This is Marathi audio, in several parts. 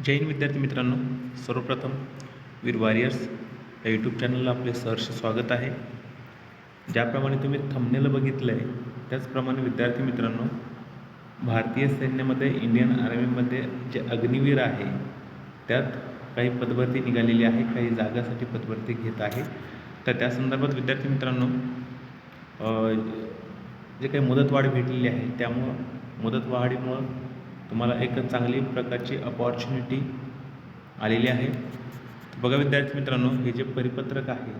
जय हिंद विद्यार्थी मित्रांनो, सर्वप्रथम वीर वॉरियर्स या यूट्यूब चॅनलला आपले सहर्ष स्वागत आहे. ज्याप्रमाणे तुम्ही थंबनेल बघितलं आहे त्याचप्रमाणे विद्यार्थी मित्रांनो, भारतीय सैन्यामध्ये इंडियन आर्मीमध्ये जे अग्निवीर आहे त्यात काही पदभरती निघालेली आहे, काही जागासाठी पदभरती घेत आहे. तर त्या संदर्भात विद्यार्थी मित्रांनो, जे काही मुदतवाढ भेटलेली आहे त्यामुळं मुदतवाढीमुळं तुम्हाला एक चांगली प्रकारची अपॉर्च्युनिटी आलेली आहे. बघा विद्यार्थी मित्रांनो, हे जे परिपत्रक आहे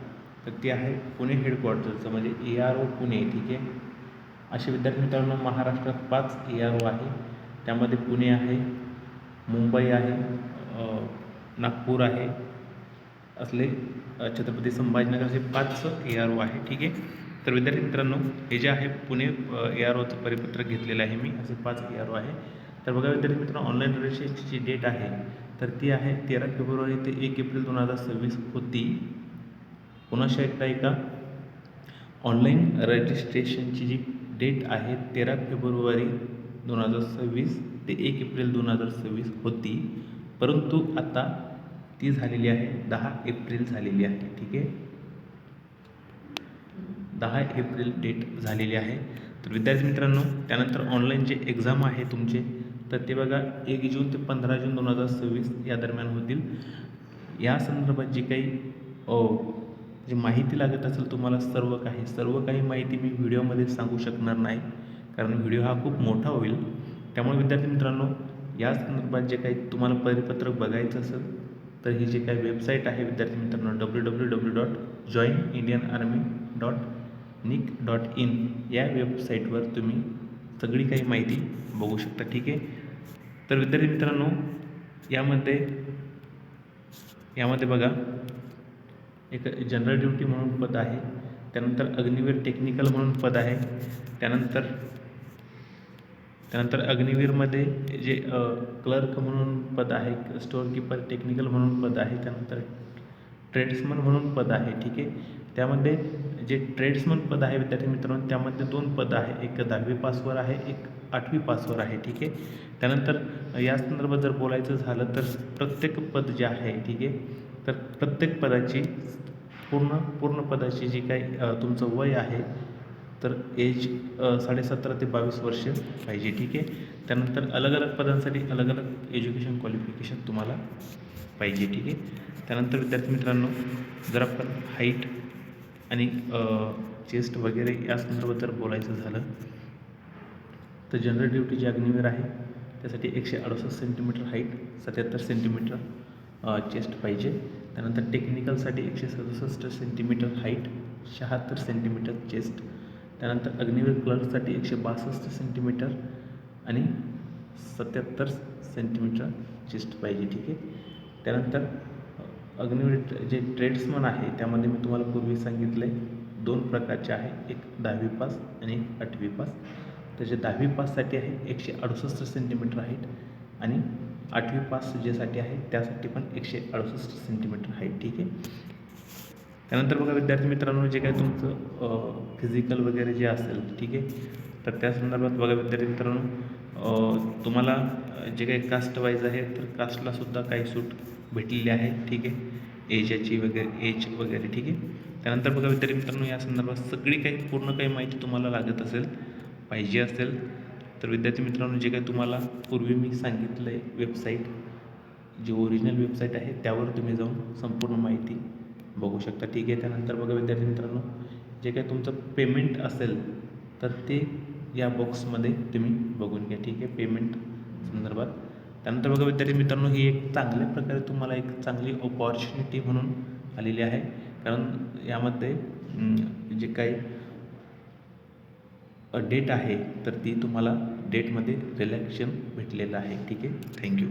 तर ते आहे पुणे हेडक्वार्टरचं, म्हणजे ARO पुणे. ठीक आहे, असे विद्यार्थी मित्रांनो महाराष्ट्रात 5 ARO आहे. त्यामध्ये पुणे आहे, मुंबई आहे, नागपूर आहे, असले छत्रपती संभाजीनगरचे 5 ARO आहे. ठीक आहे, तर विद्यार्थी मित्रांनो, हे जे आहे पुणे AROचं परिपत्रक घेतलेलं आहे मी, असे 5 ARO आहे. तर बघा विद्यार्थी मित्रांनो, ऑनलाईन रजिस्ट्रेशनची जी डेट आहे तर ती आहे 13 फेब्रुवारी ते 1 एप्रिल 2026 होती. पुन्हा एकदा ऐका, ऑनलाईन रजिस्ट्रेशनची जी डेट आहे 13 फेब्रुवारी 2026 ते 1 एप्रिल 2026 होती, परंतु आता ती झालेली आहे 10 एप्रिल झालेली आहे. ठीक आहे, 10 एप्रिल डेट झालेली आहे. तर विद्यार्थी मित्रांनो, त्यानंतर ऑनलाईन जे एक्झाम आहे तुमचे तर ते बघा 1 जून ते 15 जून 2026 या दरम्यान होतील. या संदर्भात जी काही जी माहिती लागत असेल तुम्हाला, सर्व काही माहिती मी व्हिडिओमध्ये सांगू शकणार नाही, कारण व्हिडिओ हा खूप मोठा होईल. त्यामुळे विद्यार्थी मित्रांनो, या संदर्भात जे काही तुम्हाला परिपत्रक बघायचं असेल तर ही जी काही वेबसाईट आहे विद्यार्थी मित्रांनो, www.joinindianarmy.nic.in या वेबसाईटवर तुम्ही सगळी काही माहिती बघू शकता. ठीक आहे, तर विद्यार्थी मित्रांनो, यामध्ये बघा एक जनरल ड्युटी म्हणून पद आहे, त्यानंतर अग्निवीर टेक्निकल म्हणून पद आहे, त्यानंतर अग्निवीरमध्ये जे क्लर्क म्हणून पद आहे, स्टोअर कीपर टेक्निकल म्हणून पद आहे, त्यानंतर ट्रेड्समन म्हणून पद आहे. ठीक आहे, त्यामध्ये जे ट्रेड्समन पद आहे विद्यार्थी मित्रांनो, त्यामध्ये 2 पद आहे, एक 10वी पासवर आहे, एक 8वी पासवर आहे. ठीक आहे, त्यानंतर या संदर्भात जर बोलायचं झालं तर प्रत्येक पद जे आहे, ठीक आहे, तर प्रत्येक पदाची पूर्ण पदाची जी काही तुमचं वय आहे तर एज 17.5 ते 22 वर्ष पाहिजे. ठीक आहे, त्यानंतर अलग अलग पदांसाठी अलग अलग एज्युकेशन क्वालिफिकेशन तुम्हाला पाहिजे. ठीक आहे, त्यानंतर विद्यार्थी मित्रांनो, जर आपण हाईट आणि चेस्ट वगैरे या संदर्भात जर बोलायचं झालं तर जनरल ड्युटी जी अग्निवीर आहे त्यासाठी 168 सेंटीमीटर हाईट, 77 सेंटीमीटर चेस्ट पाहिजे. त्यानंतर टेक्निकलसाठी 167 सेंटीमीटर हाईट, 76 सेंटीमीटर चेस्ट. त्यानंतर अग्निवीर क्लर्कसाठी 162 सेंटीमीटर आणि 77 सेंटीमीटर चेस्ट पाहिजे. ठीक आहे, त्यानंतर अग्निवीर जे ट्रेड्समन आहे त्यामध्ये मी तुम्हाला पूर्वी सांगितलं आहे 2 प्रकारचे आहे, एक 10वी पास आणि एक 8वी पास. त्याचे 10वी पाससाठी आहे 168 सेंटीमीटर हाईट आणि 8वी पास ज्यासाठी आहे त्यासाठी पण 168 सेंटीमीटर हाईट. ठीक आहे, त्यानंतर बघा विद्यार्थी मित्रांनो, जे काही तुमचं फिजिकल वगैरे जे असेल, ठीक आहे, तर त्या संदर्भात बघा विद्यार्थी मित्रांनो, तुम्हाला जे काही कास्ट वाईज आहे तर कास्टला सुद्धा काही सूट भेटलेली आहे. ठीक आहे, एज वगैरे. ठीक आहे, त्यानंतर बघा विद्यार्थी मित्रांनो, या संदर्भात सगळी काही पूर्ण काही माहिती तुम्हाला लागत असेल, पाहिजे असेल तर विद्यार्थी मित्रांनो, जे काही तुम्हाला पूर्वी मी सांगितलं आहे वेबसाईट, जी ओरिजिनल वेबसाईट आहे त्यावर तुम्ही जाऊन संपूर्ण माहिती बघू शकता. ठीक आहे, त्यानंतर बघा विद्यार्थी मित्रांनो, जे काही तुमचं पेमेंट असेल तर ते या बॉक्समध्ये तुम्ही बघून घ्या. ठीक आहे, पेमेंट संदर्भात. त्यानंतर बघा विद्यार्थी मित्रांनो, ही एक चांगल्या प्रकारे तुम्हाला एक चांगली अपॉर्च्युनिटी म्हणून आलेली आहे, कारण यामध्ये जे काही डेट आहे तर ती तुम्हाला डेटमध्ये रिलॅक्सेशन भेटलेलं आहे. ठीक आहे, थँक्यू.